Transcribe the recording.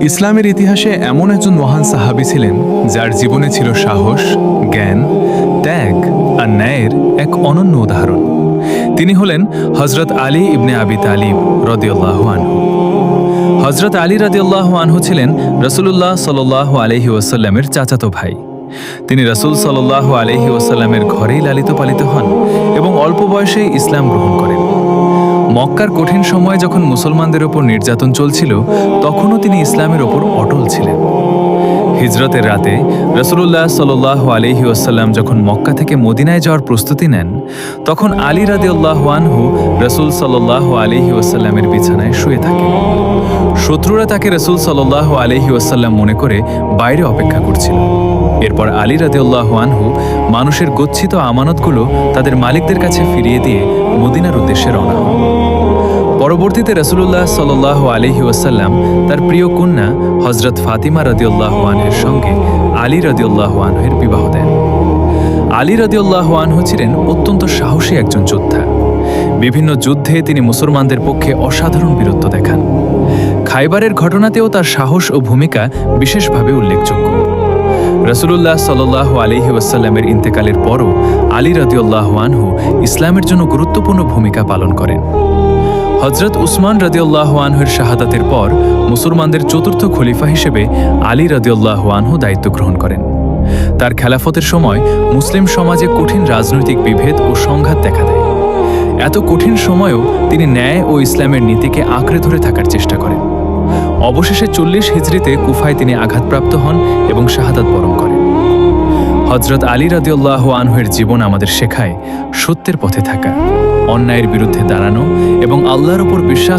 ইসলামের ইতিহাসে এমন একজন মহান সাহাবী ছিলেন যার জীবনে ছিল সাহস, জ্ঞান, ত্যাগ আর ন্যায়ের এক অনন্য উদাহরণ। তিনি হলেন হযরত আলী ইবনে আবি তালিব রাদিয়াল্লাহু আনহু। হযরত আলী রাদিয়াল্লাহু আনহু ছিলেন রাসূলুল্লাহ সাল্লাল্লাহু আলাইহি ওয়াসাল্লামের চাচাতো ভাই। তিনি রাসূল সাল্লাল্লাহু আলাইহি ওয়াসাল্লামের ঘরেই লালিত পালিত হন এবং অল্প বয়সেই ইসলাম গ্রহণ করেন। মক্কার কঠিন সময়ে যখন মুসলমানদের ওপর নির্যাতন চলছিল, তখনও তিনি ইসলামের ওপর অটল ছিলেন। হিজরতের রাতে রাসূলুল্লাহ সাল্লাল্লাহু আলাইহি ওয়াসাল্লাম যখন মক্কা থেকে মদিনায় যাওয়ার প্রস্তুতি নেন, তখন আলী রাদিয়াল্লাহু আনহু রাসূল সাল্লাল্লাহু আলাইহি ওয়াসাল্লামের বিছানায় শুয়ে থাকেন। শত্রুরা তাকে রাসূল সাল্লাল্লাহু আলাইহি ওয়াসাল্লাম মনে করে বাইরে অপেক্ষা করছিল। এরপর আলী রাদিয়াল্লাহু আনহু মানুষের গচ্ছিত আমানতগুলো তাদের মালিকদের কাছে ফিরিয়ে দিয়ে মদিনার উদ্দেশ্যে রওনা হন। পরবর্তীতে রাসূলুল্লাহ সাল্লাল্লাহু আলাইহি ওয়াসাল্লাম তার প্রিয় কন্যা হযরত ফাতিমা রাদিয়াল্লাহু আনহার সঙ্গে আলী রাদিয়াল্লাহু আনহুর বিবাহ দেন। আলী রাদিয়াল্লাহু আনহু ছিলেন অত্যন্ত সাহসী একজন যোদ্ধা। বিভিন্ন যুদ্ধে তিনি মুসলমানদের পক্ষে অসাধারণ বীরত্ব দেখান। খাইবারের ঘটনাতেও তার সাহস ও ভূমিকা বিশেষভাবে উল্লেখযোগ্য। রাসূলুল্লাহ সাল্লাল্লাহু আলাইহি ওয়াসাল্লামের ইন্তেকালের পরও আলী রাদিয়াল্লাহু আনহু ইসলামের জন্য গুরুত্বপূর্ণ ভূমিকা পালন করেন। হযরত উসমান রাদিয়াল্লাহু আনহুর শাহাদাতের পর মুসলমানদের চতুর্থ খলিফা হিসেবে আলী রাদিয়াল্লাহু আনহু দায়িত্ব গ্রহণ করেন। তার খেলাফতের সময় মুসলিম সমাজে কঠিন রাজনৈতিক বিভেদ ও সংঘাত দেখা দেয়। এত কঠিন সময়েও তিনি ন্যায় ও ইসলামের নীতিকে আঁকড়ে ধরে থাকার চেষ্টা করেন। অবশেষে 40 হিজরিতে কুফায় তিনি আঘাতপ্রাপ্ত হন এবং শাহাদাত বরণ করেন। হযরত আলী রাদিয়াল্লাহু আনহুর জীবন আমাদের শেখায় সত্যের পথে থাকা, অন্যায়ের বিরুদ্ধে দাঁড়ানো এবং আল্লাহর উপর বিশ্বাস